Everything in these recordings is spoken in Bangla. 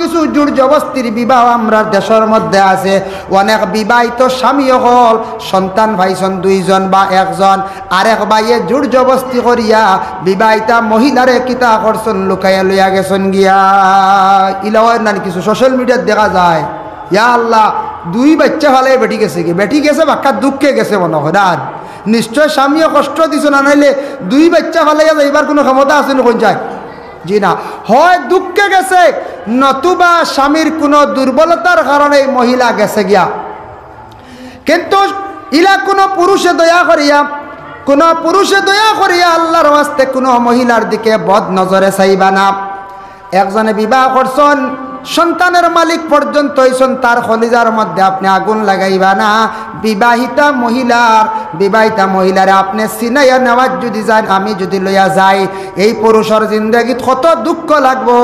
কিছু জোর জবস্তির বিবাহ আমরা দেশের মধ্যে আছে। অনেক বিবাহিত স্বামী হল সন্তান ভাইজন দুইজন বা একজন, আরেক ভাইয়ে জোর জবস্তি করিয়া বিবাহিতা মহিলারে কিতা করছেন লুকাইয়া লইয়া গেছেন গিয়া। ইলাওয়ার নানি কিছু সোশ্যাল মিডিয়াত দেখা যায়। ইয়া আল্লাহ, 2 বাচ্চা ফালে বেটি গেছে কি, বেটি গেছে বাক্কা দুঃখে গেছে মনে হয় না। নিশ্চয় স্বামীও কষ্ট দিছ না, নাইলে 2 বাচ্চা ফালাইয়া যাইবার কোনো ক্ষমতা আছে কোন যায়? জি না, হয় দুঃখে গেছে, নতুবা স্বামীর কোনো দুর্বলতার কারণে মহিলা গেছে গিয়া। কিন্তু ইলা কোনো পুরুষে দয়া করিয়া আল্লাহর ওয়াস্তে কোনো মহিলার দিকে বদ নজরে চাইবা না। একজনে বিবাহ করছেন, সন্তানের মালিক পর্যন্ত হইছেন, তার খলিজার মধ্যে আপনি আগুন লাগাইবা না। বিবাহিতা মহিলারে আপনি সিনাইয়া নেওয়ার যদি যান, আমি যদি লইয়া যাই, এই পুরুষের জিন্দগিত কত দুঃখ লাগবো।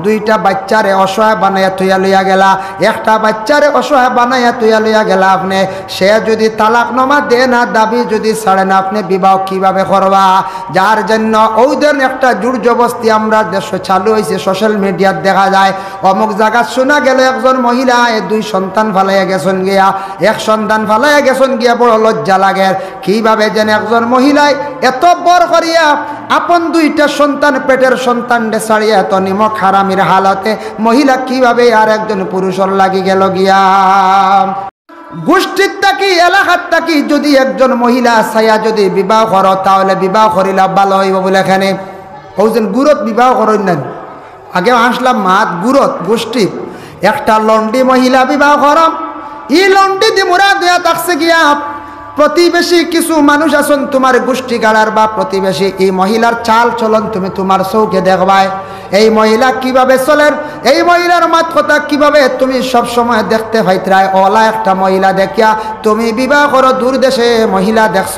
2টা বাচ্চারে অসহায় বানাইয়া তুইয়া লইয়া গেলা, একটা বাচ্চারে অসহায় বানাইয়া তুইয়া লইয়া গেলা আপনি। সে যদি তালাকনামা দে না, দাবি যদি ছাড়ে না, আপনি বিবাহ কিভাবে করবা? যার জন্য ওদের একটা জোর জবস্তি আমরা দেশে চালু হয়েছে, সোশ্যাল মিডিয়াত দেখা যায়। অমুক জায়গা শোনা গেল একজন মহিলা 2 সন্তান ফালাইয়া গেছেন গিয়া, 1 সন্তান ফালাইয়া গেছেন গিয়া। বড় লজ্জা লাগে কিভাবে যেন একজন মহিলায় এত বড় করিয়া আপন 2টা সন্তান, পেটের সন্তান ছাড়িয়া এত নিমক হারামির হালতে মহিলা কিভাবে আর একজন পুরুষের লাগি গেল গিয়া। গোষ্ঠীর থাকি এলাকার থাকি যদি একজন মহিলা ছায়া যদি বিবাহ করো, তাহলে বিবাহ করিলা ভালো হইব বলে এখানে ওজন গুরত বিবাহ করেন না। আগে আসলাম মাত গুরত গোষ্ঠী একটা লন্ডি মহিলা বিবাহ করম, ই লন্ডি দি মুরা দেয়া থাকছে গিয়া। প্রতিবেশী কিছু মানুষ আছেন তোমার গোষ্ঠী গাড়ার বা প্রতিবেশী, এই মহিলার চাল চলন তুমি তোমার চৌকে দেখবাই। এই মহিলা কিভাবে চলেন, এই মহিলার মাত কথা কিভাবে তুমি সব সময় দেখতে পাইতরাই। ওলা একটা মহিলা দেখিয়া তুমি বিবাহ করো, দূর দেশে মহিলা দেখছ,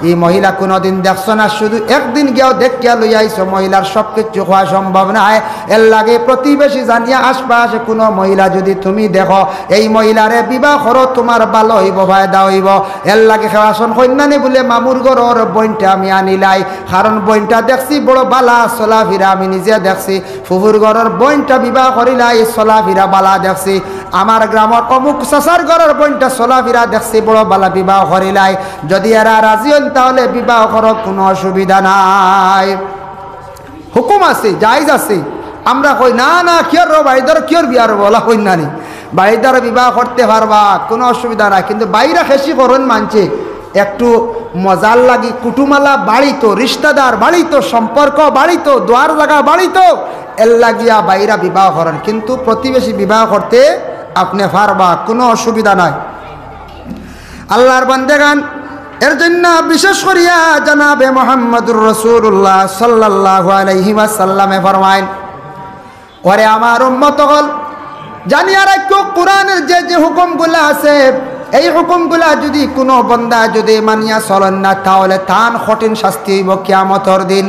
এই মহিলা কোনোদিন দেখছ না, শুধু একদিন গিয়াও দেখিয়া লইয়া আইছো। মহিলার সব কিছু হওয়া সম্ভব নয়। এর লাগে প্রতিবেশী জানিয়া আশপাশে কোনো মহিলা যদি তুমি দেখো, এই মহিলারে বিবাহ করো, তোমার ভালো হইব, ফায়দা হইব। এর লাগে খেওয়াশন কন্যানি বলে মামুর ঘরের বইনটা আমি আনিলাই, কারণ বইনটা দেখছি বড় বালা চলাফিরা, আমি নিজে দেখছি। ফুফুর ঘরের বইনটা বিবাহ করিলাই, চলাফিরা বালা দেখছি। আমার গ্রামের অমুক চাচার ঘরের বইনটা চলাফিরা দেখছি, বড় বালা বিবাহ করিলাই। যদি এরা রাজি হন তাহলে বিবাহ করো, কোনো অসুবিধা নাই, হুকুম আছে, জায়েজ আছে। আমরা কই না না কিয়র বাড়িদার কিয়র বিয়ার বলা কই না নি, বাড়িদার বিবাহ করতে পারবা, কোনো অসুবিধা নাই। কিন্তু বাইরা খেসি করুন মানছে একটু মজার লাগি, কুটুমালা বাড়িতো, রিশতাদার বাড়িতো, সম্পর্ক বাড়িতো, দোয়ার জায়গা বাড়িতো, এর লাগিয়া বাইরা বিবাহ করেন। কিন্তু প্রতিবেশী বিবাহ করতে আপনি পারবা, কোনো অসুবিধা নাই। আল্লাহর বান্দেগান, এর জন্য বিশেষ করিয়া জনাবে মুহাম্মদুর রাসূলুল্লাহ সাল্লাল্লাহু আলাইহি ওয়াসাল্লামে ফরমায়েন, ওরে আমার উম্মত হল, জানিয়া রাখো কোরআনের যে হুকুমগুলো আছে, এই হুকুমগুলা যদি কোনো বন্দা যদি মানিয়া চলেন না, তাহলে তান কঠিন শাস্তি হইব কিয়ামতের দিন।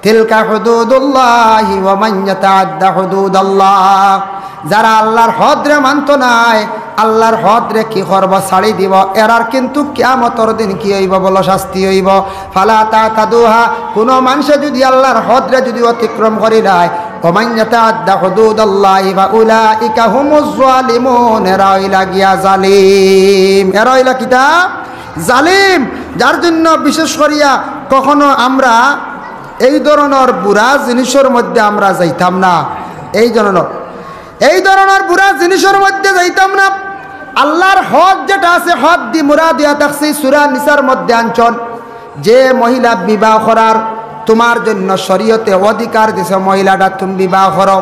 তিলকা হুদুদুল্লাহি ওয়া মান ইয়াতাআদ্দা হুদুদাল্লাহ, যারা আল্লাহর হদরে মানত নাই, আল্লাহর হদরে কি করব ছাড়ি দিব, এরার কিন্তু কিয়ামতের দিন কি হইব বলো, শাস্তি হইব। ফালা তাতাদুহা, কোনো মানুষে যদি আল্লাহর হদরে যদি অতিক্রম করি নাই, ওয়া মান ইয়াতাআদ্দা হুদুদাল্লাহি ফাউলাইকা হুমুজ জালিমুন, এরা হইলা গিয়া জালিম। এরা হইলা কিতা? জালিম। যার জন্য বিশেষ করিয়া কখনো আমরা এই ধরনের বুড়া জিনিসের মধ্যে আমরা যাইতাম না, এই ধরনের বুড়া জিনিসের মধ্যে যাইতাম না। আল্লাহর হদ যেটা আছে, হদ দি মুরা দিয়া থাকছি সূরা নিসার মধ্যে আনছন, যে মহিলা বিবাহ করার তোমার জন্য শরীয়তে অধিকার দিছে, মহিলাটা তুমি বিবাহ করো,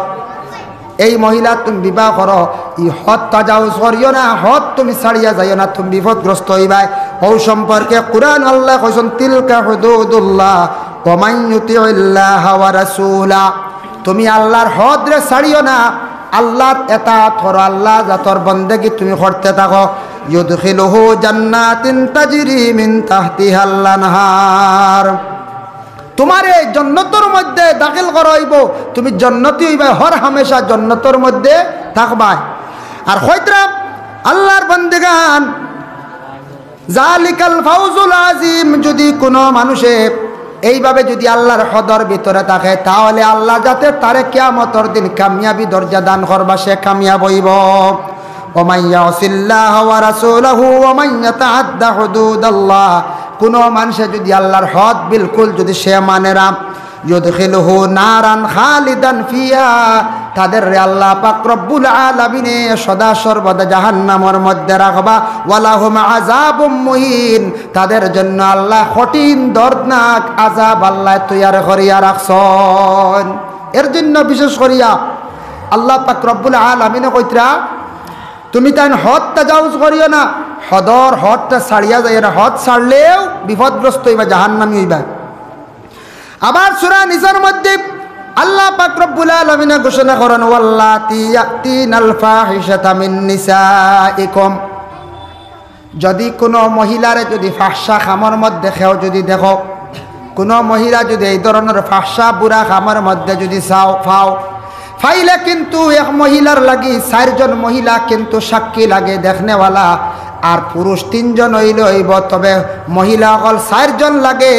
এই মহিলা তুমি বিবাহ করো, ই হদ তাজাউজ করিও না, হদ তুমি ছাড়িয়া যাইও না, তুমি বিপদগ্রস্ত হইবাই। ও সম্পর্কে কুরআন আল্লাহ কইছেন, তিলকা হুদুদুল্লাহ ওয়া মান ইউতিউল্লাহা ওয়া রাসূলা, তুমি আল্লাহর হদ রে ছাড়িও না, আল্লাহর এতাআত করো, আল্লাহ জাতর বন্দেগী তুমি করতে থাকো। ইউদখিলুহু জান্নাতিন তাজরি মিন তাহতিহাল আনহার, তোমার এই জান্নাতের মধ্যে দাখিল করা হইব, তুমি জান্নাতি হইবা, হর হামেশা জান্নাতের মধ্যে থাকবা। আর হয়তরা আল্লাহর বান্দেগান, জালিকাল ফাউজুল আজিম, যদি কোনো মানুষে এইভাবে যদি আল্লাহর হদর ভিতরে থাকে তাহলে আল্লাহ যাতে তারে কিয়ামতের দিন কামিয়াবি দরজা দান করবা, সে কামিয়াব হইব। ওমান ইয়াসিল্লাহ ওয়া রাসূলহু ওয়া মান ইয়াতাআদ্দা হুদুদাল্লাহ, কোন মানুষে যদি আল্লাহর হদ বিলকুল যদি সে মানে না, ইউদখিলুহু নারান খালিদান ফিহা, তাদের আল্লাহ পাক রব্বুল আলামিনে সদা সর্বদা জাহান্নামের মধ্যে রাখবা। ওয়ালাহুম আযাবুম মুহিন, তাদের জন্য আল্লাহ কঠিন দর্দনাক আযাব আল্লাহ তৈয়ার করিয়া রাখছেন। এর জন্য বিশেষ করিয়া আল্লাহ পাক রব্বুল আলামিনে কইতরা তুমি তাই হদ তাজাউজ করিও না, হদটা ছাড়িয়া যায় না, হদ ছাড়লেও বিপদগ্রস্ত হইবা, জাহান্নামী হইবা। আবার সূরা নিসার মধ্যে আল্লাহ পাক রব্বুল আলামিন ঘোষণা করেন ওয়াল্লাতি ইয়াতিনাল ফাহিশাতা মিন নিসাইকুম, যদি কোনো মহিলারে যদি ফাহশা খামর মধ্যে খেও যদি দেখো, কোনো মহিলা যদি এই ধরনের ফাহশা বুড়া খামর মধ্যে যদি ফাও ফাইলে কিন্তু এক মহিলার লাগি 4 জন মহিলা কিন্তু সাক্ষী লাগে দেখনেওয়ালা, আর পুরুষ 3 জন হইলে হইব, তবে মহিলা হল 4 জন লাগে,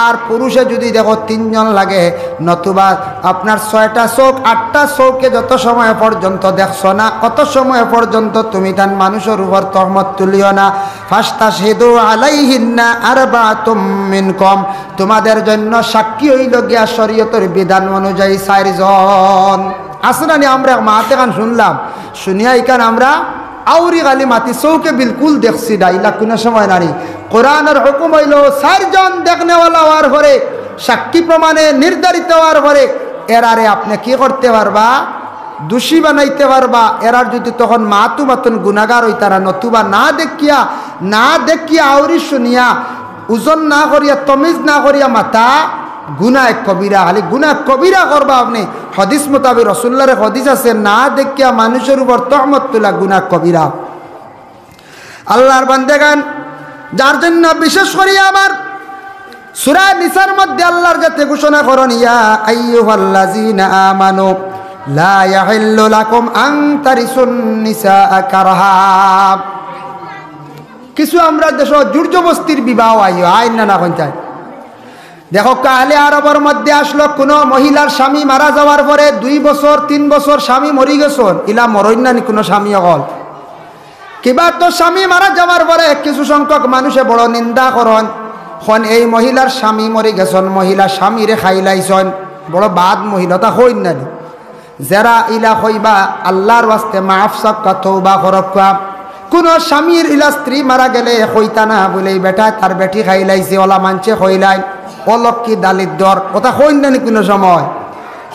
আর পুরুষে যদি দেখো 3 জন লাগে। নতুবা আপনার 6টা চোখ 8টা চোখে যত সময় পর্যন্ত দেখছো না, অত সময় পর্যন্ত তুমি তান মানুষের উপর তহমত তুলিও না। ফাস্তাশহিদু আলাইহিন্না আরবাতুম মিনকুম, তোমাদের জন্য সাক্ষী হইল গিয়া শরীয়তের বিধান অনুযায়ী 4 জন। আসলে আমরা মাতে গান শুনলাম, শুনিয়া ইকান আমরা আউরি গালি মাতি চৌকে বিলকুল দেখছি না, ইলা কোনো সময় নারী কোরআনের হুকুম হইল 4 জন দেখনেওয়ালা হওয়ার পরে, সাক্ষী প্রমাণে নির্ধারিত হওয়ার পরে এরারে আপনি কি করতে পারবা, দোষী বানাইতে পারবা। এরার যদি তখন মাতু মাতন গুনাগার হই তারা, নতুবা না দেখিয়া আউরি শুনিয়া ওজন না করিয়া তমিজ না করিয়া মাতা গুনাহ কবিরা, খালি গুনাহ কবিরা করবা আপনি। হাদিস মোতাবেক রাসূলুল্লাহর হাদিস আছে, না দেখিয়া মানুষের উপর তহমত তোলা গুনাহ কবিরা। আল্লাহর বান্দাগান, যার জন্য বিশেষ করিয়া আমার সূরা নিসার মধ্যে আল্লাহর যাতে ঘোষণা করেন ইয়া আইয়ুহাল্লাযীনা আমানু লা ইয়াহিল্লু লাকুম আন তারিসুন নিসা কারহা। কিছু আমরা দেশ জোরজবস্তির বিবাহ আইন না কোন চাই। দেখো কালে আরবের মধ্যে আসলো, কোনো মহিলার স্বামী মারা যাওয়ার পরে 2 বছর 3 বছর স্বামী মরি গেছেন, ইলা মরইন না কোনো স্বামী হল কিবা। তো স্বামী মারা যাওয়ার পরে কিছু সংখ্যক মানুষে বড় নিন্দা করেন, খন এই মহিলার স্বামী মরি গেছেন, মহিলা স্বামীরে খাইলাইছেন, বড় বাদ মহিলাটা হইন না। যারা ইলা হইবা আল্লাহর ওয়াস্তে মাফ সাবকা তওবা করবা। কোন স্বামীর ইলা স্ত্রী মারা গেলে হইতা না বলে বেটা তার বেটি খাইলাইছে, ওলা মানছে হইলাই, অলক্ষী দালিত দর কথা হইন না কোনো সময়।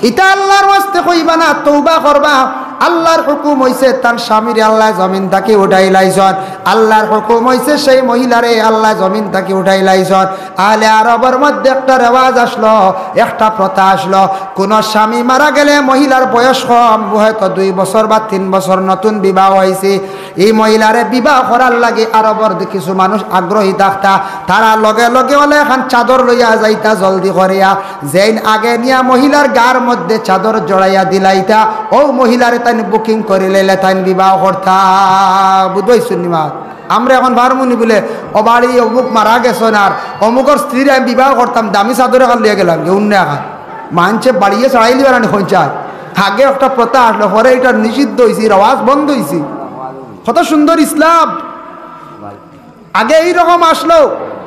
ইটা আল্লাহর ওয়াস্তে কইবা না, তওবা করবা। আল্লাহর হুকুম হইছে তার স্বামীরে আল্লাহ জমিন তাকে উঠাই লাইছন, আল্লাহর হুকুম হইছে সেই মহিলারে আল্লাহ জমিন তাকে উঠাই লাইছন। আহলে আরবের মধ্যে একটা রেওয়াজ আসলো, একটা প্রথা আসলো, কোন স্বামী মারা গেলে মহিলার বয়স কম, হয়তো 2 বছর বা 3 বছর নতুন বিবাহ হয়েছে, এই মহিলারে বিবাহ করার লাগে আরবের কিছু মানুষ আগ্রহী থাকতা, তারা লগে লগে হলে এখন চাদর লইয়া যাইতা জলদি করিয়া, যেন আগে নিয়া মহিলার গার মধ্যে চাদর জড়াইয়া দিলাইতা, ও মহিলারে তাই বুকিং করে লাইলে তাই বিবাহ করতা। বুঝবাই শুনিমা আমরা এখন বারমুনি বলে ও বাড়ি অমুক মারা গেছেন, আর অমুকর স্ত্রীর আমি বিবাহ করতাম, দামি চাদর এখন লিয়ে গেলাম যে অন্য এখন মানছে বাড়িয়ে চড়াই লিবার আনি খোঁচায়। আগে একটা প্রথা আসলো, পরে এটা নিষিদ্ধ হয়েছে, আওয়াজ বন্ধ হয়েছে। কত সুন্দর ইসলাম! আগে এইরকম আসলো,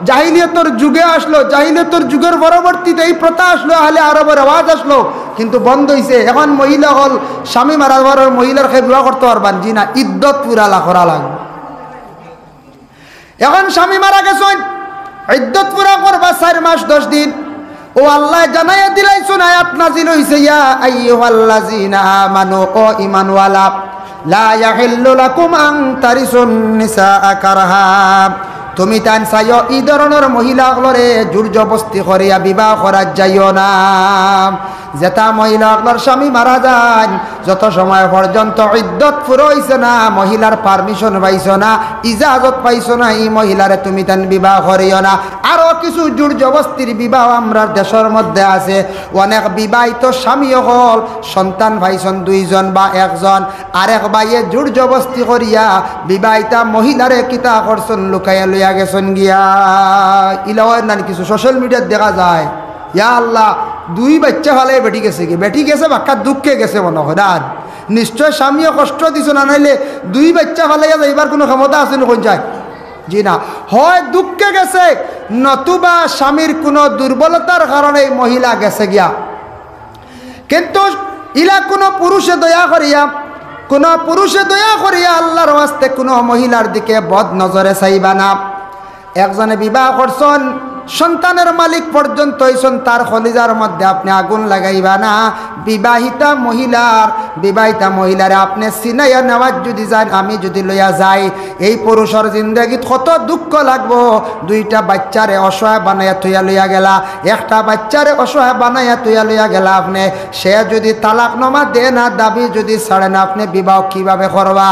জাহিলিয়তের যুগে আসলো, জাহিলিয়তের যুগের পরবর্তীতে এই প্রথা আসলো, আহলে আরবের আওয়াজ আসলো, কিন্তু বন্ধ হয়েছে। এখন মহিলা হল স্বামী মারা যাওয়ার মহিলার খেয়ে বিবাহ করতে পারবেন জি না, ইদ্যত পুরা করা লাগবে। এখন স্বামী মারা গেছেন, ইদ্যত পুরা করবা 4 মাস 10 দিন। ও আল্লাহ জানাইয়া দিলাইছেন, আয়াত নাজিল হইছে ইয়া আইয়ুহাল্লাযীনা আমানু, ও ঈমানওয়ালা, লা ইয়াহিল্লু লাকুম আন তারিসুন নিসা কারহা, তুমি তান চাইও এই ধরনের মহিলাগুলোরে জোর জবস্তি করিয়া বিবাহ করা যাইও না। যেটা মহিলাগুলোর স্বামী মারা যান, যত সময় পর্যন্ত ইদ্যত পুরো হইছে না, মহিলার পারমিশন পাইছো না, ইজাজত পাইছো না, এই মহিলারে তুমি তান বিবাহ করিও না। আরো কিছু জোর জবস্তির বিবাহ আমরা দেশের মধ্যে আছে। অনেক বিবাহিত স্বামী হল সন্তান পাইছেন 2 জন বা 1 জন, আরেক ভাইয়ে জোর জবস্তি করিয়া বিবাহিতা মহিলারে কিতা করছেন লুকাইয়া লইয়া গেছেন গিয়া। ইলাও না কিছু সোশ্যাল মিডিয়াত দেখা যায়। ইয়া আল্লাহ 2 বাচ্চা হলে বেটি গেছে বাক্কা দুঃখে গেছে মনে হয় আর নিশ্চয় স্বামীও কষ্ট দিছ না, নাইলে 2 বাচ্চা ফেলাইয়া যাইবার কোনো ক্ষমতা আছে না কোন যায়? জি না, হয় দুঃখে গেছে নতুবা স্বামীর কোনো দুর্বলতার কারণে মহিলা গেছে গিয়া। কিন্তু ইলা কোনো পুরুষে দয়া করিয়া আল্লাহর ওয়াস্তে কোনো মহিলার দিকে বদ নজরে চাইবা না। একজনে বিবাহ করছেন, সন্তানের মালিক পর্যন্ত হইছেন, তার কলিজার মধ্যে আপনি আগুন লাগাইবা না। বিবাহিতা মহিলারে আপনি চিনাইয়া নেওয়ার যদি যান, আমি যদি লইয়া যাই, এই পুরুষের জিন্দগিত কত দুঃখ লাগবো। 2টা বাচ্চারে অসহায় বানাইয়া তুইয়া লইয়া গেলা, একটা বাচ্চারে অসহায় বানাইয়া তুইয়া লইয়া গেলা আপনি। সে যদি তালাকনামা দে না, দাবি যদি ছাড়ে না, আপনি বিবাহ কিভাবে করবা?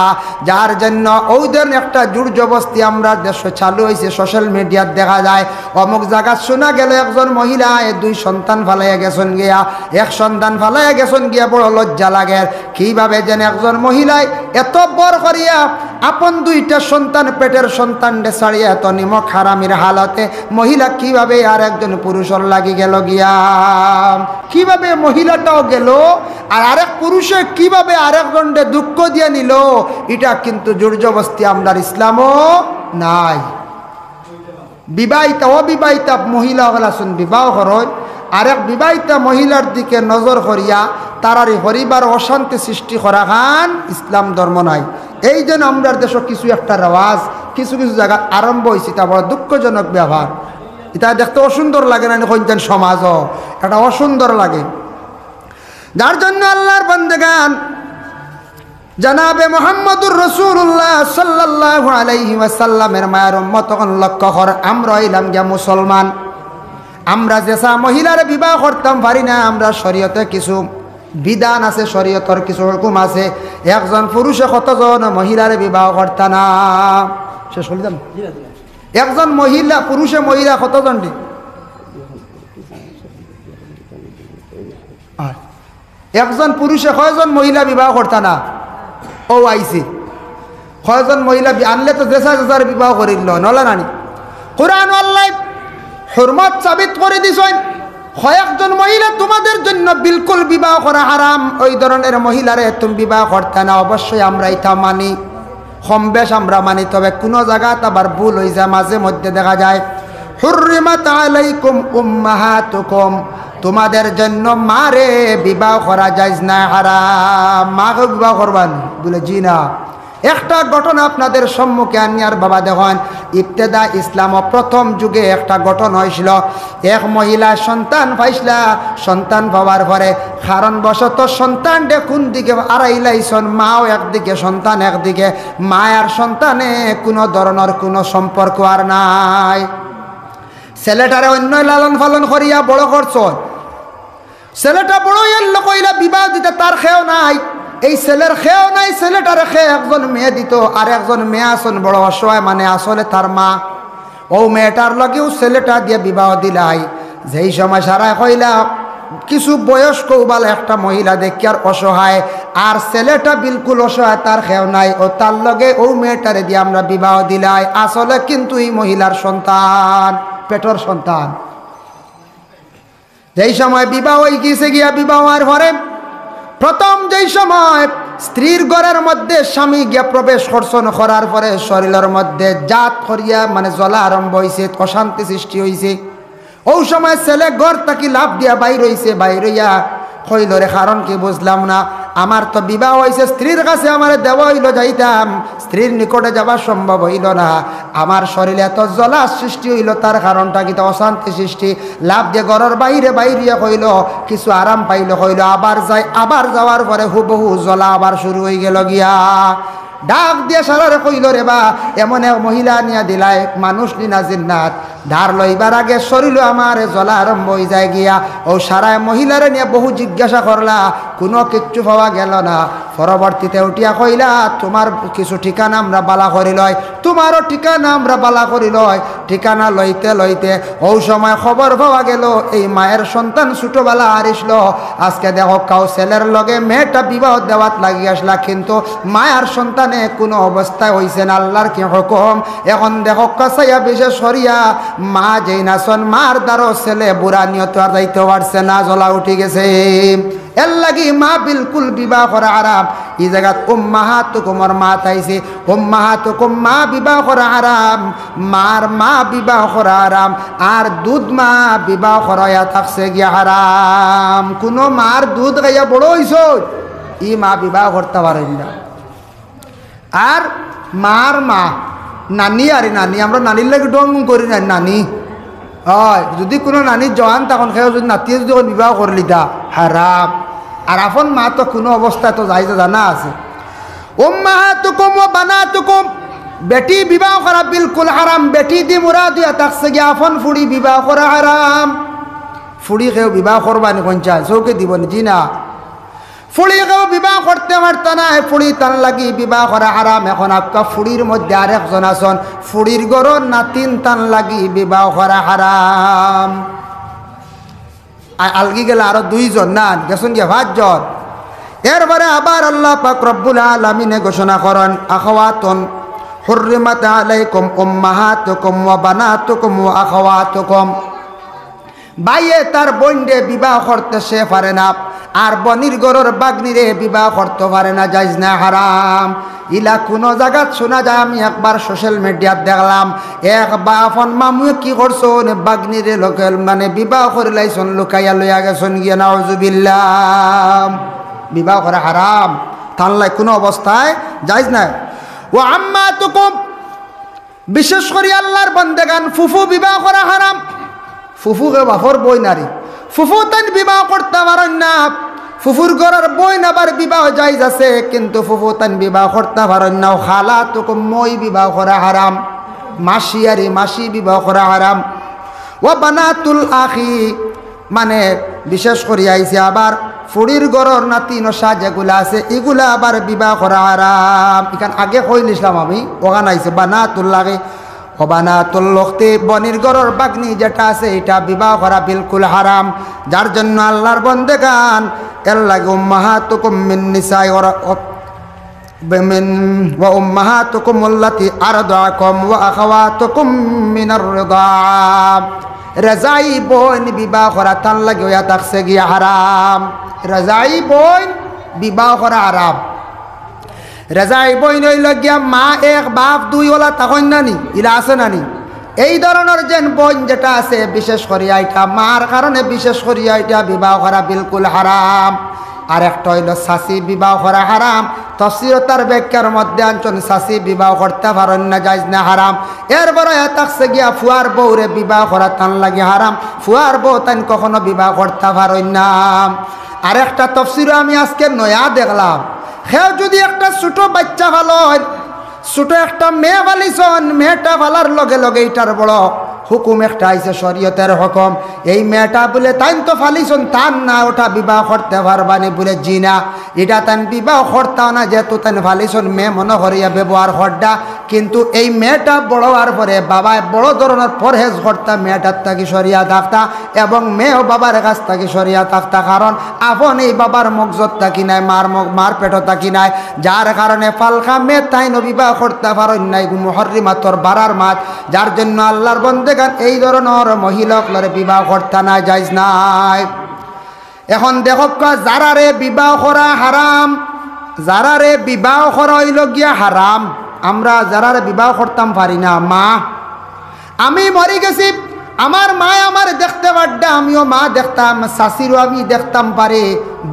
যার জন্য ওদের একটা জোর জবস্তি আমরা দেশ চালু হয়েছে, সোশ্যাল মিডিয়াত দেখা যায়। অমুক জায়গা শোনা গেল একজন মহিলা 2 সন্তান ফালাইয়া গেছেন গিয়া, 1 সন্তান ফালাইয়া গেছেন গিয়া, বড় লজ্জা লাগে। কিভাবে যেন একজন মহিলায় এত বড় করিয়া আপন 2টা সন্তান, পেটের সন্তান ছাড়িয়া এত নিমক হারামির হালতে মহিলা কিভাবে আর একজন পুরুষের লাগি গেল গিয়া? কিভাবে মহিলাটাও গেল আর আরেক পুরুষে কিভাবে আরেকজনকে দুঃখ দিয়ে নিল? এটা কিন্তু জোর জবস্তি আমরা ইসলামও নাই। বিবাহিতা অবিবাহিতা মহিলা হলাছেন বিবাহ করেন, আরেক বিবাহিতা মহিলার দিকে নজর করিয়া তারারি হরিবার অশান্তি সৃষ্টি করা খান ইসলাম ধর্ম নাই। এই জন্য আমরা দেশে কিছু একটা রেওয়াজ কিছু জায়গা আরম্ভ হয়েছে, তা বড় দুঃখজনক ব্যবহার। এটা দেখতে অসুন্দর লাগে না? কোনজন সমাজও এটা অসুন্দর লাগে। যার জন্য আল্লাহর বান্দাগান জনাবে মুহাম্মদুর রাসূলুল্লাহ সাল্লাল্লাহু আলাইহি ওয়াসাল্লামের মায়ের উম্মত লক্ষ্য কর, আমরা হইলাম গিয়া মুসলমান। আমরা যেসা মহিলার বিবাহ করতাম পারি না, আমরা শরীয়তে কিছু বিধান আছে, শরীয়তের কিছু হুকুম আছে। একজন পুরুষে কতজন মহিলার বিবাহ করতা না? শেষ হইলাম। একজন পুরুষে মহিলা কতজন? একজন পুরুষে কয়জন মহিলা বিবাহ করতা না? ও আইসি কয়জন মহিলা আনলে তো জেসার বিবাহ করিল নলা নানি। কুরআন আল্লাহ হুরমত সাবিত করে দিছেন, কয়েকজন মহিলা তোমাদের জন্য বিলকুল বিবাহ করা হারাম। ওই ধরনের মহিলারে তুমি বিবাহ করতে না। অবশ্যই আমরা এটা মানি, কম বেশ আমরা মানি, তবে কোনো জায়গাতে আবার ভুল হয়ে যায়। মাঝে মধ্যে দেখা যায় হুররিমাত আলাইকুম উম্মাহাতুকুম, তোমাদের জন্য মারে বিবাহ করা যায় না, হারাম। মাকে বিবাহ করবান বলে জি না। একটা ঘটনা আপনাদের সম্মুখে আনিয়ার বাবা দেখেন, ইবতেদা ইসলাম প্রথম যুগে একটা ঘটনা হয়েছিল। এক মহিলা সন্তান পাইছিলা, সন্তান পাওয়ার পরে কারণবশত সন্তান কোন দিকে আড়াইলাইছন, মাও একদিকে সন্তান একদিকে, মায়ার সন্তানে কোনো ধরনের কোনো সম্পর্ক আর নাই। ছেলেটারে অন্য লালন পালন করিয়া বড় করছ, ছেলেটা বড় এলো কইলা বিবাহ দিতে, তার খেয়েও নাই, এই ছেলের খেয়েও নাই, ছেলেটারে খেয়ে একজন মেয়ে দিত, আর একজন মেয়ে আসন বড় অসহায়, মানে আসলে তার মা। ও মেয়েটার লগেও ছেলেটা দিয়ে বিবাহ দিলাই। যেই সময় সারা কইলা কিছু বয়স্ক উবাল একটা মহিলা দেখি আর অসহায়, আর ছেলেটা বিলকুল অসহায়, তার খেয়েও নাই, ও তার লগে ও মেয়েটারে দিয়ে আমরা বিবাহ দিলাই। আসলে কিন্তু এই মহিলার সন্তান, পেটর সন্তান। যেই সময় বিবাহ হয়ে গেছে গিয়া, বিবাহ হওয়ার পরে প্রথম যেই সময় স্ত্রীর ঘরের মধ্যে স্বামী গিয়া প্রবেশ করছেন, করার পরে শরীরের মধ্যে জাত করিয়া মানে জ্বলা আরম্ভ হয়েছে, অশান্তি সৃষ্টি হয়েছে। ওই সময় ছেলে ঘর থাকি লাভ দিয়া বাইর হইছে, বাইর হইয়া কইল রে কারণ কি বুঝলাম না, আমার তো বিবাহ হয়েছে, স্ত্রীর কাছে আমার দেওয়া হইল যাইতাম, স্ত্রীর নিকটে যাওয়া সম্ভব হইল না, আমার শরীরে এত জ্বলা সৃষ্টি হইল, তার কারণটা কি? অশান্তি সৃষ্টি। লাভ দিয়ে ঘরের বাইরে বাইরিয়া কইল, কিছু আরাম পাইল, কইল আবার যাই, আবার যাওয়ার পরে হুবহু জ্বলা আবার শুরু হয়ে গেল গিয়া। ডাক দিয়ে সারারে কইল রে বা এমন এক মহিলা নিয়া দিলাই, মানুষ নিনা জিন্নাত, ধার লইবার আগে শরীর আমার জ্বলা আরম্ভ হয়ে যায় গিয়া। ও সারায় মহিলারে নিয়ে বহু জিজ্ঞাসা করলা, কোনো কিচ্ছু পাওয়া গেল না। পরবর্তীতে উঠিয়া কইলা, তোমার কিছু ঠিকানা আমরা বালা করি লয়, তোমারও ঠিকানা আমরা বালা করি লয়। ঠিকানা লইতে লইতে ও সময় খবর পাওয়া গেল এই মায়ের সন্তান ছোটবেলা হারিসল। আজকে দেখো কাউ ছেলের লগে মেয়েটা বিবাহ দেওয়াত লাগি আসলা, কিন্তু মায়ের সন্তানে কোনো অবস্থায় হইছে না। আল্লাহর কি হুকুম? এখন দেখো কাছাইয়া বিশেষ করিয়া মা যেই নাচন মার দ্বারো ছেলে বুড়া নিয়ত আর যাইতে পারছে না, জ্বলা উঠে গেছে। এর লাগি মা বিলকুল বিবাহ করা হারাম। এই জায়গাত উম্মাহাতুকুমর মা তাইছে, উম্মাহাতুকুম মা বিবাহ করা হারাম, মার মা বিবাহ করা হারাম। আর দুধ মা বিবাহ করাইয়া থাকছে গিয়া হারাম। কোনো মার দুধ খাইয়া বড় হইছ ই মা বিবাহ করতে পারেন না। আর মার মা নানি, আরে নানি আমরা নানির লাগে ডং করি না, নানি হয় যদি কোনো নানি জওয়ান তখন খেয়ে যদি নাতিয়ে যদি বিবাহ করলি তা হারাম। আর আপন মা তো কোনো অবস্থায় তো যাই জানা আছে। উম্মাহাতুকুম ওয়া বানাতুকুম বেটি বিবাহ করা বিলকুল হারাম। বেটি দি মুরাদ দিয়া থাকছে গিয়া আপন ফুড়ি বিবাহ করা হারাম। ফুড়ি খেয়েও বিবাহ করবানি কোনচা চৌকে দিবনি জি না, ফুড়ি কেউ বিবাহ করতে পারত না, ফুড়ি তার লাগি বিবাহ করা হারাম। এখন আপনার ফুড়ির মধ্যে আরেকজন আছেন, ফুড়ির গরর নাতিন তান লাগি বিবাহ করা হারাম। আলগি গেলে আরো দুইজন না গেছেন গিয়ে 5 জন। এরপরে আবার আল্লাহ পাক রব্বুল আলামিনে ঘোষণা করেন আখাওয়াতুন হুররিমাত আলাইকুম উম্মাহাতুকুম ওয়া বানাতুকুম ওয়া আখাওয়াতুকুম। ভাইয়ে তার বোনরে বিবাহ করতে সে পারে না, আর বনির গরর বাগনিরে বিবাহ করতে পারে না, জায়েজ না, হারাম। ইলা কোনো জায়গাত শোনা যায়, আমি একবার সোশ্যাল মিডিয়াত দেখলাম এক বাফন মামুয়ে কি করছন বাগনিরে লোকেল মানে বিবাহ করে লাইছন, লুকাইয়া লইয়া গেছন গিয়া, নাউজুবিল্লাহ। বিবাহ করা হারাম, তানলাই কোনো অবস্থায় জায়েজ না। ও আম্মাতুকুম বিশেষ করে আল্লাহর বান্দাগান ফুফু বিবাহ করা হারাম। ফুফুকে বাফর বই নারী, ফুফু তান বিবাহ করতে পারেন না। ফুফুর ঘরের বই আবার বিবাহ জায়েজ আছে, কিন্তু ফুফু তান বিবাহ করতে পারেন না। খালাতুকুম মই বিবাহ করা হারাম, মাসি আরে মাসি বিবাহ করা হারাম। ও বানাতুল আখি মানে বিশেষ করে আইছে আবার ফুড়ির ঘরের নাতি নশা যেগুলা আছে এগুলা আবার বিবাহ করা হারাম। এখান আগে কইলিছিলাম আমি, ওখানে আইছে বানাতুল আখি বানাতুল লখতি বনির গরর বাগনি যেটা আছে এটা বিবাহ করা বিলকুল হারাম। যার জন্য আল্লাহর বান্দাগান এর লাগে উম্মাহাতুকুম মিন নিসাই ওয়া উম্মাহাতুকুম আল্লাতী আরদাকুম ওয়া আখাওয়াতুকুম মিনার রিদাআ। রাজাই বোন বিবাহ করা তার লাগে হইয়া থাকছে গিয়া হারাম। রাজাই বোন বিবাহ করা হারাম। রেজাই বইন হইল গিয়া মা এক বাপ দুই ওলা তখন নানি ইলা আছে নানি, এই ধরনের যেন বইন যেটা আছে বিশেষ করিয়া এটা মার কারণে বিশেষ করিয়া এটা বিবাহ করা বিলকুল হারাম। আর একটা হইল শাসি বিবাহ করা হারাম। তফসিরতার ব্যাখ্যার মধ্যে আনছেন শাসি বিবাহ করতে পারেন না, জায়েজ না, হারাম। এরপরে থাকছে গিয়া ফুয়ার বউরে বিবাহ করা তান লাগে হারাম। ফুয়ার বউ তান কখনো বিবাহ করতে পারেন না। আর একটা তফসিরও আমি আজকে নয়া দেখলাম, হেও যদি একটা ছোট বাচ্চা ভালো হয়, ছোট একটা মেয়ে ফালিছন, মেয়েটা ফালার লগে লগে এটার বড় হুকুম একটা আইছে শরীয়তের হুকুম, এই মেয়েটা বলে তাই তো ফালিছন তান না ওটা বিবাহ করতে পারবানি বলে জিনা, এটা তান বিবাহ করতাও না যেহেতু তান ফালিছন মেয়ে মনে করিয়া ব্যবহার করডা। কিন্তু এই মেয়েটা বড় হওয়ার পরে বাবায় বড় ধরনের পরহেজ করতা, মেয়েটার তাকে সরিয়া থাকতা এবং মেয়েও বাবার কাছ থেকে সরিয়া থাকতা, কারণ আপন এই বাবার মগজত থাকি নাই, মার পেটও থাকি নাই, যার কারণে ফালকা মেয়ে তাই বিবাহ করতে পারেন নাই, মুহররিমাতর বারার মাত। যার জন্য আল্লাহর বন্দেগান এই ধরনের মহিলাগুলোর বিবাহ করতে না, জায়েজ নাই। এখন দেখো যারারে বিবাহ করা হারাম, যারারে বিবাহ করা হইল গিয়া হারাম। আমরা যারারে বিবাহ করতাম পারি না, মা আমি মরি গেছি, আমার মা আমার দেখতে পারডা, আমিও মা দেখতাম, শাশিরও আমি দেখতাম পারে,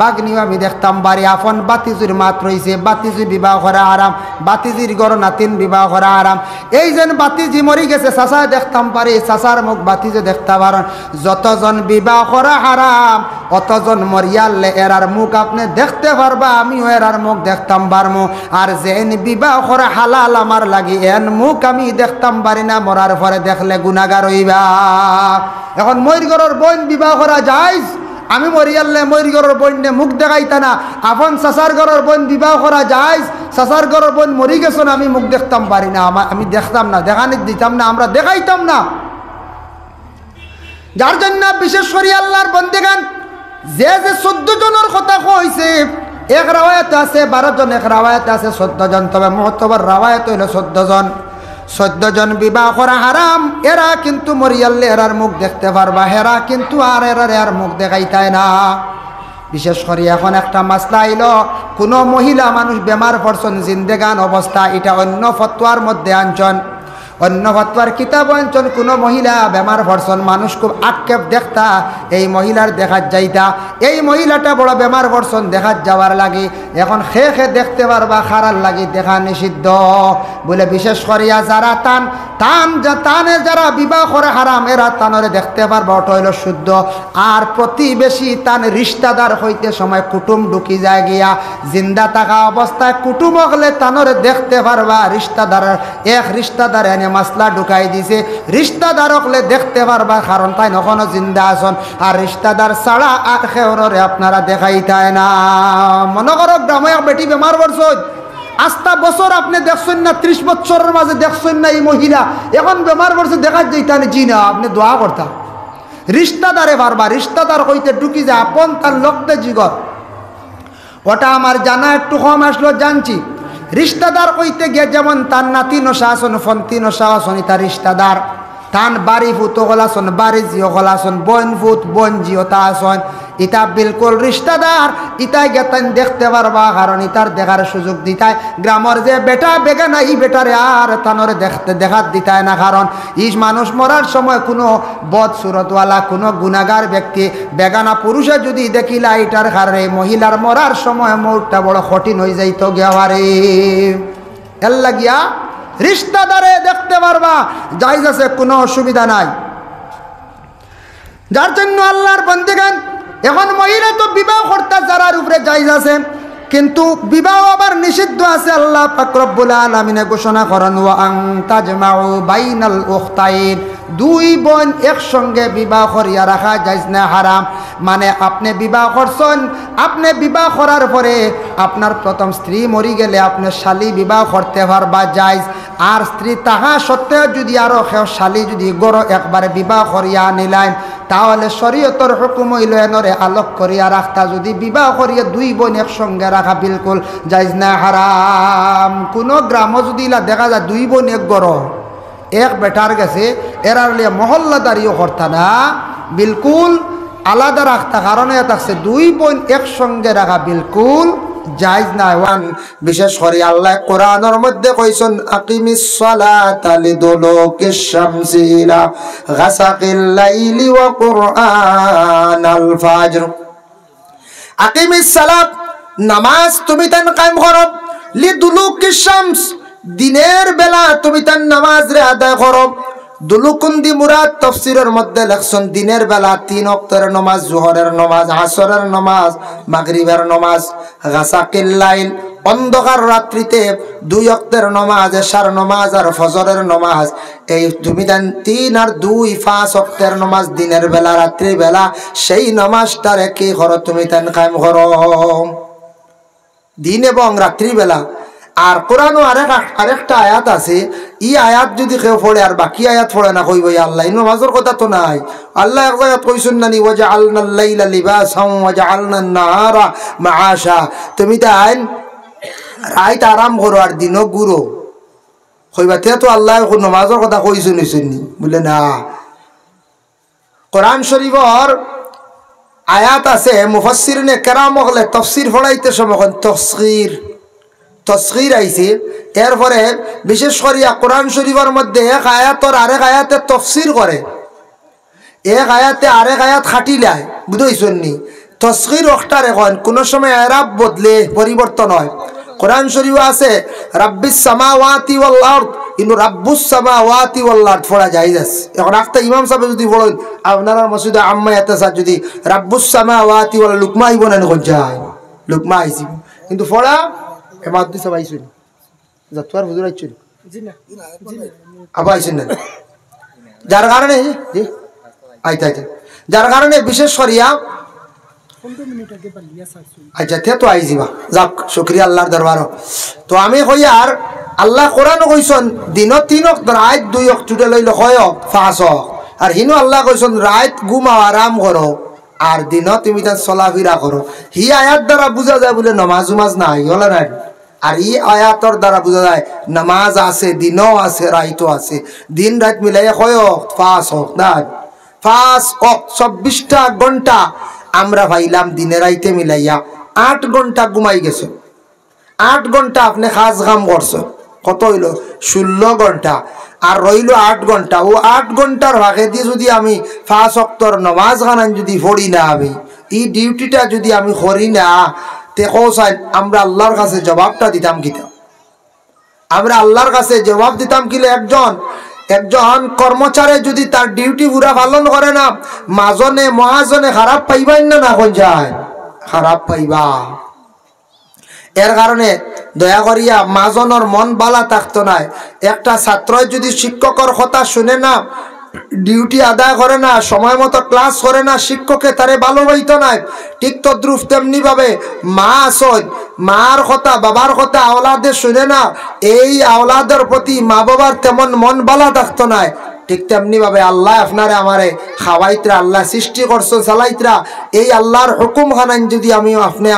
বাগনিও আমি দেখতাম পারে। আপন বাতিজির মাত রয়েছে, বাতিজি বিবাহ করা হারাম, বাতিজির গর নাতিন বিবাহ করা হারাম। এই যেন বাতিজি মরি গেছে চাচা দেখতাম পারে, চাচার মুখ বাতিজে দেখতে পারেন। যতজন বিবাহ করা হারাম অতজন মরিয়ালে এরার মুখ আপনি দেখতে পারবা, আমিও এরার মুখ দেখতাম পারমো। আর যেন বিবাহ করা হালাল আমার লাগি এন মুখ আমি দেখতাম পারি না, মরার পরে দেখলে গুনাহগার হইবা। এখন ময়ূরগড়ের বোন বিবাহ করা যায়, আমি মরিয়ালে ময়ূরগড়ের বোনে মুখ দেখাইতা না। আপন চাচার ঘরের বোন বিবাহ করা যায়, চাচার ঘরের বোন মরি গেছেন আমি মুখ দেখতাম পারি না, আমি দেখতাম না, দেখানি দিতাম না, আমরা দেখাইতাম না। যার জন্য বিশেষ করে আল্লাহর বন্দেগান যে 14 জনের কথা কইছে, এক রাওয়ায়াত আছে 12 জন, এক রাওয়ায়াত আছে 14 জন, তবে মুহতবর রাওয়ায়াত হইল 14 জন। 14 জন বিবাহ করা হারাম, এরা কিন্তু মরিয়াল্লে এরার মুখ দেখতে পারবা, হেরা কিন্তু আর এরার মুখ দেখাইতায় না। বিশেষ করে এখন একটা মাসলা আইল, কোনো মহিলা মানুষ বেমার পড়ছন জিন্দেগান অবস্থা, এটা অন্য ফতোয়ার মধ্যে আনছন, অন্য ফতোয়ার কিতাব আনছন। কোনো মহিলা বেমার পড়ছন, মানুষ খুব আক্ষেপ দেখতা এই মহিলার দেখাত যাইতা, এই মহিলাটা বড় বেমার পড়ছন দেখাত যাওয়ার লাগে। এখন খে দেখতে পারবা, খারার লাগে দেখা নিষিদ্ধ বলে। বিশেষ করিয়া যারা টানে যারা বিবাহ করে হারাম, এরা তানরে দেখতে পারবা, ওটা হইল শুদ্ধ। আর প্রতিবেশী টান রিশতাদার হইতে সময় কুটুম ঢুকি যায় গিয়া, জিন্দা থাকা অবস্থায় কুটুম হলে তানরে দেখতে পারবা। রিশতাদার এনে মাসলা ঢুকাই দিছে, রিশতাদার হলে দেখতে পারবা, কারণ তাই নখনো জিন্দা আসন। আর রিশতাদার ছাড়া আর খেওরে আপনারা দেখাইতায় না। মনে করো গ্রামে এক বেটি বেমার পড়ছই, আস্তা বছর আপনি দেখছেন না, 30 বছরের মাঝে দেখছেন না এই মহিলা, এখন বেমার পড়ছে দেখা যাইতান জি না, আপনি দোয়া করতাম। রিশতাদারে পারবা, রিশতাদার হইতে ঢুকি যায় আপন তার লক্ষ্যে জিগর। ওটা আমার জানা একটু কম আসলো, জানছি। রিশতাদার কইতে গিয়ে যেমন তার নাতি নশা আসন, ফন্তি নশা আসন, তার রিশতাদার। তান বাড়ি ফুতো গলাসন, বাড়ি জিও গলাসন, বন ফুত বন জিও তা আসন, ইটা বিলকুল রিশতাদার। ইটাই গেতেন দেখতে পারবা, কারণ ইটার দেখার সুযোগ দিতায়। গ্রামের যে বেটা বেগানা, এই বেটারে আর তানরে দেখাত দিতায় না, কারণ ইস মানুষ মরার সময় কোনো বদ সুরতওয়ালা কোনো গুনাগার ব্যক্তি বেগানা পুরুষে যদি দেখিলা, ইটার কারণে মহিলার মরার সময় মৌরটা বড় কঠিন হয়ে যাইত গেওয়ারে। এর লাগিয়া রিশতাদারে দেখতে পারবা, জায়েজ আছে, কোনো অসুবিধা নাই। যার জন্য আল্লাহর বান্দাগণ, এখন মহিলা তো বিবাহ করতে যারার উপরে জায়েজ আছে, কিন্তু বিবাহ আবার নিষিদ্ধ আছে। আল্লাহ পাক রব্বুল আলামিনে ঘোষণা করেন, ওয়া আন তাজমাউ বাইনাল উখতাইন, দুই বোন একসঙ্গে বিবাহ করিয়া রাখা জায়েজ না, হারাম। মানে আপনি বিবাহ করছেন, আপনি বিবাহ করার পরে আপনার প্রথম স্ত্রী মরি গেলে আপনি শালি বিবাহ করতে পারবা, জায়েজ। আর স্ত্রী তাহা সত্ত্বেও যদি আরো শালি যদি গড় একবারে বিবাহ করিয়া নিলেন, তাহলে শরীয়তের হুকুম হইল এনরে আলোক করিয়া রাখতা। যদি বিবাহ করিয়া দুই বোন একসঙ্গে রাখা বিলকুল জায়েজ না, হারাম। কোনো গ্রামও যদি দেখা যায় দুই বোন এক গড় এক বেটার গেছে, এরার লিয়ে মহল্লাদারিও করতা না, বিলকুল আলাদা রাখতা। কারণে থাকছে দুই বোন একসঙ্গে রাখা বিলকুল জায়েজ না। বিশেষ করে আল্লাহ কোরআনের মধ্যে কইছেন, আকিমিস সালাতা লিদুলুকিশ শামসি ইলা গাসাকিল লাইলি ওয়া কুরআনাল ফাজর। আকিমিস সালাত, নামাজ তুমি তান কায়েম করো, লিদুলুকিশ শামস, দিনের বেলা তুমি তান নামাজ রে আদায় করো। দুলুকুন্দি মুরাদ তাফসীরের মধ্যে লেখছেন, দিনের বেলা 3 ওয়াক্তের নামাজ, জোহরের নামাজ, আসরের নামাজ, মাগরিবের নামাজ। গাসাকিল লাইল, অন্ধকার রাত্রিতে 2 ওয়াক্তের নামাজ, এশার নামাজ আর ফজরের নামাজ। এই তুমি দেন 3 আর 2 5 ওয়াক্তের নামাজ দিনের বেলা, রাত্রি বেলা, সেই নামাজটারে কি করো তুমি তেন কায়েম করো দিন এবং রাত্রি বেলা। আর কোরআনও আরেকটা আয়াত আছে, ই আয়াত যদি কেউ পড়ে আর বাকি আয়াত পড়ে না, কইব আল্লাহ নামাজের কথা তো নাই। আল্লাহ এক জায়গায় কইছেন নানি, ওয়াজআলনাল লাইলা লিবাসান ওয়াজআলনান নাহারা মাআশা, তুমি তাই রাত আরাম করো আর দিনও ঘুরো। কইবা তে তো আল্লাহ নামাজের কথা কইছেন নিছেননি, বলে না। কোরআন শরীফের আয়াত আছে, মুফাসসিরিনে কেরাম হলে তাফসীর পড়াইতে সময় তসগীর আইছে। এরপরে বিশেষ করিয়া কোরআন শরীফের মধ্যে এক আয়াতর আরেক আয়াতে তফসির করে, এক আয়াতে আরেক আয়াত খাটিলায়, বুঝাইছেন নি? তসগীর অক্টার এখন কোনো সময় এরাব বদলে পরিবর্তন হয়। কোরআন শরীফ আছে রাব্বিস সামাওয়াতি ওয়াল আরদ, কিন্তু রাব্বুস সামাওয়াতি ওয়াল আরদ পড়া জায়েজ আছে। এখন একটা ইমাম সাহেব যদি বলেন আপনারা মসজিদে আম্মা এতাসা যদি রাব্বুস সামাওয়াতি ওয়াল লুকমা আইব না কোন যায়, লুকমা আইছি, কিন্তু পড়া এমাদ দিছে বাইছেন যতবার হুজুর আইছেন জি না আবা আইছেন না, যার কারণে জি আইতা যার কারণে বিশেষ করিয়া 15 মিনিট আগে বালিয়া সাইছুন। আচ্ছা তে তো আইজিবা, যাক শুকরিয়া আল্লাহর দরবার। তো আমি কই আর আল্লাহ কোরআন কইছেন দিন 3 ওয়াক্ত, রাত 2 ওয়াক্ত চুটে লইলে হয় 5 ওয়াক্ত। আর হিনো আল্লাহ কইছেন রাত ঘুমাও আরাম করো আর দিন তুমি তার চলাফেরা করো। হি আয়াত দ্বারা বুঝা যায় বলে নামাজ উমাজ নাই হলা নাই। আর এই আয়াতর দ্বারা বোঝা যায় নামাজ আছে, দিনও আছে, রাইতও আছে। দিন রাত মিলাই হয় 5 হোক না 5 হোক 24টা ঘন্টা আমরা পাইলাম দিনে রাইতে মিলাইয়া। 8 ঘন্টা ঘুমাই গেছো, 8 ঘন্টা আপনি কাজ কাম করছো, কত হইল 16 ঘন্টা। আর রইল 8 ঘন্টা। ও 8 ঘন্টার ভাগে দিয়ে যদি আমি 5 ওয়াক্তর নামাজ খানান যদি পড়ি না, আমি এই ডিউটিটা যদি আমি করি না, তে কোসাই আমরা আল্লাহর কাছে জবাবটা দিতাম কিতা? আমরা আল্লাহর কাছে জবাব দিতাম কিলে একজন কর্মচারী যদি তার ডিউটি পুরা পালন করে না, মাজনে মহাজনে খারাপ পাইবাই না কোন যায়? খারাপ পাইবা। এর কারণে দয়া করিয়া মাজনের মন বালা থাকতো নাই। একটা ছাত্র যদি শিক্ষকের কথা শুনে না, ডিউটি আদায় করে না, সময় মতো ক্লাস করে না, শিক্ষকে তারে ভালোবাসতো নাই। ঠিক তদ্রুপ তেমনি ভাবে মা আসন, মার কথা বাবার কথা আওলাদে শুনে না, এই আওলাদের প্রতি মা বাবার তেমন মন বালা থাকতো নাই। ঠিক তেমনি ভাবে আল্লাহ আপনারে আমারে খাওয়াইতরা, আল্লাহ সৃষ্টি করছো চালাইতরা, এই আল্লাহর হুকুম খানান যদি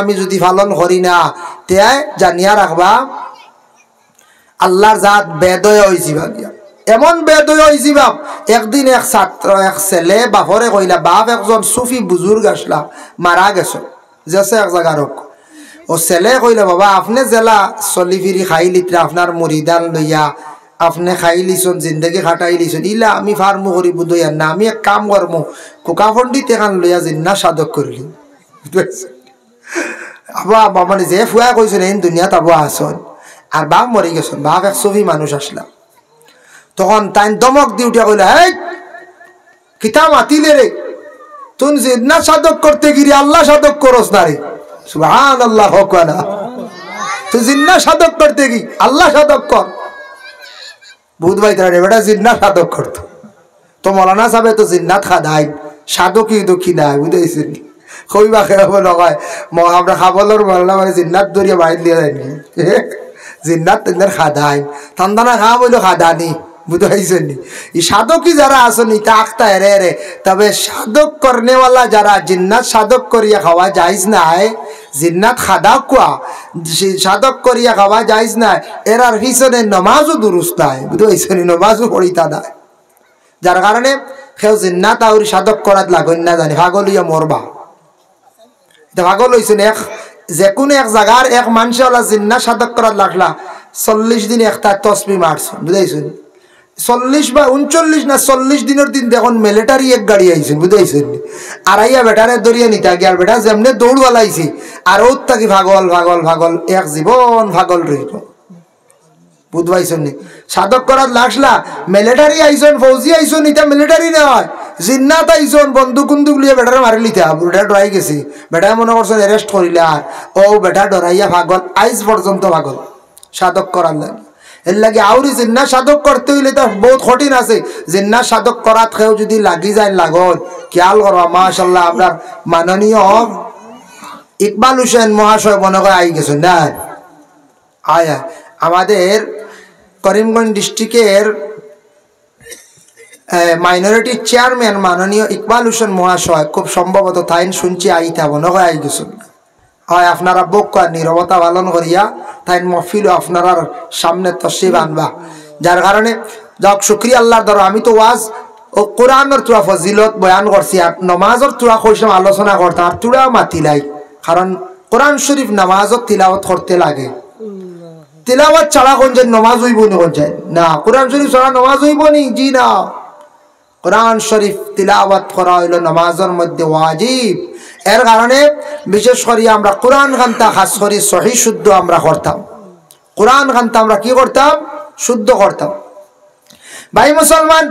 আমি যদি পালন করি না, তে জানিয়া রাখবা আল্লাহর জাত বেদয় হইছিবা। এমন বেদয় হইছিবা। একদিন এক ছাত্র, এক ছেলে বাপরে কইলা, বাপ একজন সুফি বুজুর্গ আসলা, মারা গেছো যেছে এক জায়গার হোক। ও ছেলে কইলা, বাবা আপনি জেলা চলি ফিরি খাই লিত্রা, আপনার মুড়িদান লইয়া আপনি খাই লিছন, জিন্দগি খাটাই লিছন, ইলা আমি ফার্মু করি বুধইয়ার না, আমি এক কাম করমু, কোকা পণ্ডিত এখান লইয়া জিন্না সাধক করলি। আবা মানে যে ফুয়া কইছেন এই দুনিয়াত আবু আসন, আর বাপ মরে গেছেন। বাপ এক সুফি মানুষ আসলা, তখন তাই দমক দি উঠিয়া কইলা, এই কিতা মাতিলে রে, তুই জিন্না সাধক করতে গিয়ে আল্লাহ সাধক করস না রে। সুবহানাল্লাহ হোক না, তুই জিন্না সাধক করতে গি আল্লাহ সাধক কর। বুধ ভাই তারা বেটা জিন্নাত সাধক করতো, তো মৌলানা সাহেব তো জিন্নাত খাদাই, সাধকই দুঃখী নাই, বুঝেছেন? কইবা খেয়াব নয় আমরা খাবলোর মৌলানা মানে জিন্নাত ধরিয়া বাইর দিয়ে যায়নি, জিন্নাত তেনার খাদাই, থান্দানা খাওয়া বইলো খাদানি, বুঝাইছেন? এই সাধকই যারা আসেন তা আখতা এরে এরে, তবে সাধক করনেওয়ালা যারা জিন্নাত সাধক করিয়া খাওয়া যাইজ নাই, জিন্নাত খাদাও কোয়া সাধক করিয়া খাওয়া যাইজ নাই, এরার পিছনে নমাজও দুরুস্ত নাই, বুঝাইছেন? নমাজও পড়িতা নাই। যার কারণে কেউ জিন্নাত আউরি সাধক করাত লাগন না জানি, ভাগল হইয়া মরবা। এটা ভাগল হয়েছেন এক যে কোনো এক জায়গার এক মানুষওয়ালা জিন্না সাধক করাত লাগলা, 40 দিন একটা তসবি মারছে, বুঝাইছেন? 40 বা 39 না 40 দিনের দিন দেখুন মিলিটারি এক গাড়ি আইছেন, বুঝাইছেন? আর আইয়া বেটারে দরিয়া নিতা গিয়ার বেটা যেমনি দৌড়ওয়ালাইছে, আর ওর থাকি ভাগল ভাগল ভাগল এক জীবন ভাগল রইল, বুঝবাইছেন? সাধক করার লাগলা মিলিটারি আইসন, ফৌজি আইসন, এটা মিলিটারি নয়, জিন্নাত আইসন, বন্দুক বন্দুক লিয়ে বেটারে মারি লিতা, বেটা ডরাই গেছি, বেটা মনে করছেন অ্যারেস্ট করিলে, আর ও বেটা ডরাইয়া ভাগল, আইজ পর্যন্ত ভাগল সাধক করার লাগে। এর লাগে আউরি জিন্না সাধক করতে হইলে তার বহুত কঠিন আছে। জিন্না সাধক করাত খেয়েও যদি লাগি যায় লাগল, খেয়াল করবা মাশাআল্লাহ আপনার মাননীয় ইকবাল হোসেন মহাশয় মনে করে আই গেছেন না, আয়া আমাদের করিমগঞ্জ ডিস্ট্রিক্টের মাইনরিটি চেয়ারম্যান মাননীয় ইকবাল হোসেন মহাশয়, খুব সম্ভবত তাইন শুনছি আইতা মনে করে আই গেছেন। হয় আপনারা বক নীরবতা পালন করিয়া তাই মহফিল আপনার সামনে তশরিফ আনবা। যার কারণে যাক শুক্রিয়া আল্লাহর ধরো, আমি তো ওয়াজ ও কোরআনের তুরা ফজিলত বয়ান করছি, আর নমাজের তুরা কইসাম আলোচনা করতাম, আর তুরা মাতিলাই, কারণ কোরআন শরীফ নামাজত তিলাওয়াত করতে লাগে। তিলাওয়াত ছাড়া কোন যায় নমাজ হইব নি, কোন যায় না, কোরআন শরীফ ছাড়া নমাজ হইব নি, জি না। কোরআন শরীফ তিলাওয়াত করা হইল নামাজের মধ্যে ওয়াজিব। এর কারণে বিশেষ করে আমরা কোরআন খানটা খাস করি সহি শুদ্ধ আমরা করতাম, কোরআন খানটা আমরা কি করতাম, শুদ্ধ করতাম। ভাই মুসলমান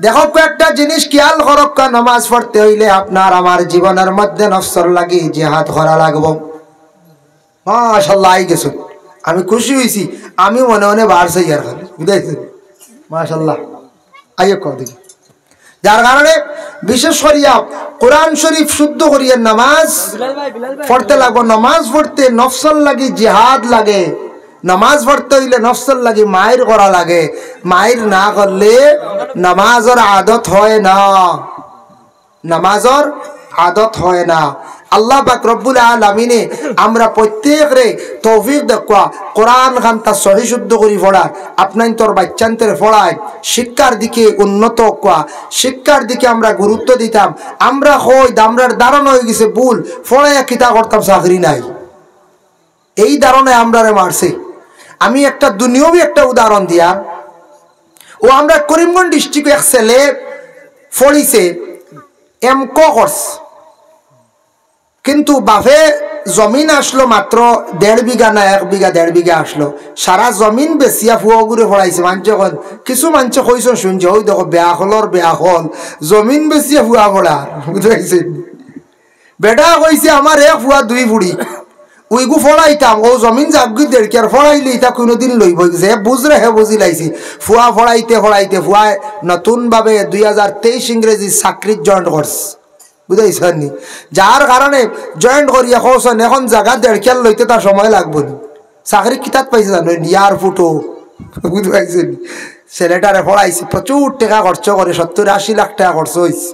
দেখো কয়েকটা জিনিস খেয়াল করক্কা, নামাজ পড়তে হইলে আপনার আমার জীবনের মধ্যে নফসর লাগি জিহাদ করা লাগবো। মাশাআল্লাহ আই গেছো, আমি খুশি হয়েছি, আমি মনে মনে বাড়ছে ইয়ার খালি, বুঝাইছেন? মাশাআল্লাহ আইয়ে কর দেখি। যার কারণে বিশেষ করিয়া কোরআন শরীফ শুদ্ধ করিয়া নামাজ পড়তে লাগবো। নামাজ পড়তে নফসল লাগে জিহাদ লাগে, নামাজ পড়তে হইলে নফসল লাগে মায়ের করা লাগে, মায়ের না করলে নামাজের আদত হয় না, নামাজের আদত হয় না। আল্লাহ পাক রব্বুল আলামিনে আমরা প্রত্যেকরে তৌফিক দেখুয়া কোরআন খানটা সহি শুদ্ধ করে পড়ার, আপনার তোর বাচ্চান্তরে পড়ায় শিক্ষার দিকে উন্নত কোয়া, শিক্ষার দিকে আমরা গুরুত্ব দিতাম। আমরা হই দামরার দারণ হয়ে গেছে ভুল, পড়াইয়া কিতা করতাম চাকরি নাই, এই ধারণে আমরা মারছে। আমি একটা দুনিয়াবি একটা উদাহরণ দিয়া, ও আমরা করিমগঞ্জ ডিস্ট্রিক্ট এক ছেলে পড়িছে এমকো কোর্স, কিন্তু বাপে জমিন আসলো মাত্র 1.5 বিঘা না 1 বিঘা 1.5 বিঘা আসলো, সারা জমিন বেচিয়া ফুয়া ঘুরে পড়াইছে। মানুষ কিছু মানুষ কইস শুনছে, ওই দেখো বেয়া হল জমিন বেচিয়া ফুয়া পড়ার, বুঝতে বেটা কইছে আমার 1 ফুয়া 2 ফুড়ি উইগু ফড়াইতাম, ও জমিন জাগি দেড়কি আর ফড়াইলে ইটা কোনোদিন লইব, যে বুঝরে হে বুঝি লাইছি। ফুয়া ফড়াইতে ফুয়া নতুন ভাবে 2023 ইংরেজি চাকরিত জয়েন্ট করছে, বুঝাইছেন নি? যার কারণে জয়েন্ট করিয়া কৌশন এখন জায়গা 1.5 খেয়াল লইতে তার সময় লাগবো নি। চাকরি কিতাব পাইছে জানো ইয়ার ফুটো, বুঝতে পাইছেন? ছেলেটারে ফড়াইছে, প্রচুর টাকা খরচ করে, 70-80 লাখ টাকা খরচ হয়েছে।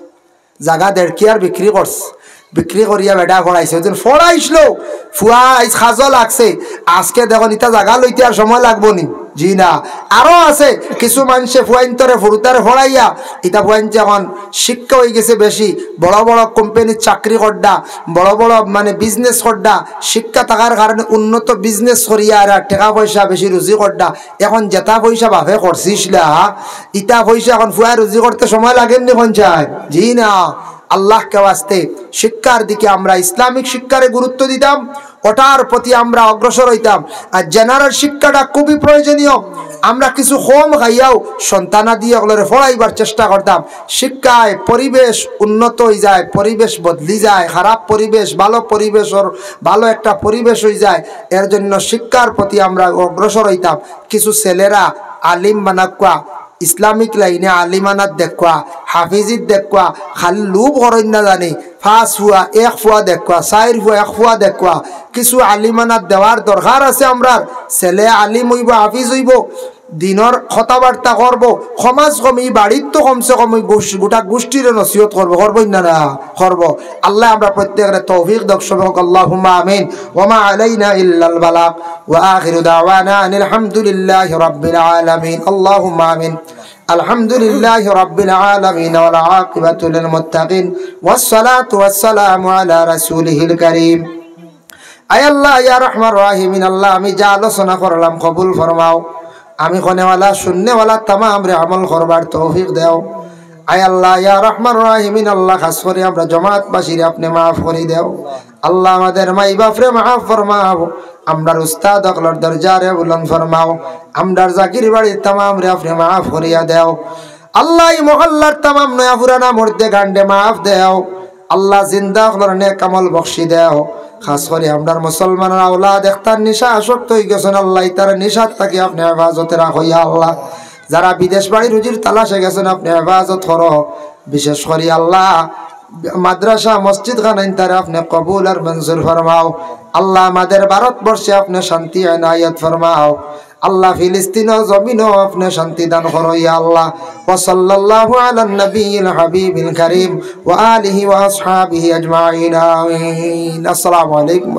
জায়গা 1.5 খেয়ার বিক্রি করছে, বিক্রি করিয়া বেটা ফড়াইছে। ওই ফড়াইছিল ফুয়া সাজো লাগছে, আজকে দেখুন ইটা জায়গা লইতে আর সময় লাগবো নি। জি না, আরো আছে কিছু মানুষে ফুয়াইন্তরে ফুরুতারে ফড়াইয়া ইটা ফুয়াইনতে এখন শিক্ষা হয়ে গেছে বেশি, বড় বড় কোম্পানির চাকরি করডা, বড় বড় মানে বিজনেস করডা, শিক্ষা থাকার কারণে উন্নত বিজনেস করিয়া আর টাকা পয়সা বেশি রুজি করডা। এখন যেটা পয়সা ভাবে করছিসলা ইটা পয়সা এখন ফুয়া রুজি করতে সময় লাগেননি পঞ্চায়েত। জি না, আল্লাহকে ওয়াস্তে শিক্ষার দিকে আমরা ইসলামিক শিক্ষারে গুরুত্ব দিতাম, ওটার প্রতি আমরা অগ্রসর হইতাম। আর জেনারেল শিক্ষাটা খুবই প্রয়োজনীয়। আমরা কিছু কম খাইয়াও সন্তানা দিয়ে ওগুলোরে পড়াইবার চেষ্টা করতাম। শিক্ষায় পরিবেশ উন্নত হয়ে যায়, পরিবেশ বদলি যায়, খারাপ পরিবেশ ভালো পরিবেশের ভালো একটা পরিবেশ হয়ে যায়। এর জন্য শিক্ষার প্রতি আমরা অগ্রসর হইতাম। কিছু ছেলেরা আলিম বানাকুয়া, ইসলামিক লাইনে আলিমানাত দেখুয়া, হাফিজিত দেখুয়া, খালি লুব করেন না জানি, 5 ফুয়া 1 ফুয়া দেখুয়া, 4 ফুয়া 1 ফুয়া দেখুয়া। কিছু আলিমানাত দেওয়ার দরকার আছে। আমরা ছেলে আলিম হইব, হাফিজ হইব, দিনের কথাবার্তা করবো, সমাজ কমি বাড়ির তো কমসে কম গোটা গোষ্ঠীর নসিহত করবো, করবই না না করবো। আল্লাহ আমরা প্রত্যেকের তৌফিক দাও, সবাইকে আল্লাহুম্মা আমিন। ওয়া মা আলাইনা ইল্লাল বালাগ ওয়া আখিরু দাওয়ানা আনিল হামদুলিল্লাহি রাব্বিল আলামিন। আল্লাহুম্মা আমিন। আলহামদুলিল্লাহি রাব্বিল আলামিন ওয়াল আকিবাতু লিল মুত্তাকিন ওয়াস সালাতু ওয়াস সালামু আলা রাসূলিহিল কারীম। আয় আল্লাহ ইয়া রাহমান রাহিমিন, আল্লাহ আমি যা আলোচনা করলাম কবুল ফরমাও। আমি কনেওয়ালা শূন্যওয়ালা তামাম রে আমল করবার তৌফিক দেও। আয় আল্লাহ ইয়া রহমান রাহিমিন, আল্লাহ খাস করে আমরা জমাতবাসীরে আপনি মাফ করে দেও। আল্লাহ আমাদের মাই বাপরে মাফ ফরমাও, আমরার উস্তাদ আকলর দরজারে বুলন্দ ফরমাও, আমরার জাকির বাড়ির তামাম রে আপনি মাফ করিয়া দেও। আল্লাহ এই মহল্লার তামাম নয়া পুরানা মর্দে গান্ডে মাফ দেও। আল্লাহ জিন্দা আকলর নেক আমল বখশি দেও। খাস করে আমরার মুসলমানের আওলাদ একটার নিশা আসক্ত হয়ে গেছেন, আল্লাহ তার নিশাত তাকে আপনি হেফাজতে রাখো ইয়া আল্লাহ। যারা বিদেশ বাড়ি রুজির তালাশে গেছেন আপনি হেফাজত করো। বিশেষ করে আল্লাহ মাদ্রাসা মসজিদ খানাইন তারা আপনি কবুল আর মঞ্জুর ফরমাও। আল্লাহ আমাদের ভারতবর্ষে আপনি শান্তি এনায়েত ফরমাও। আল্লাহ ফিলিস্তিন জমিনও আপনি শান্তি দান করো ইয়া আল্লাহ। ওয়া সাল্লাল্লাহু আলা নবিয়িল হাবিবিল কারীম ওয়া আলিহি ওয়া আসহাবিহি আজমাইন। আমিন। আসসালামু আলাইকুম।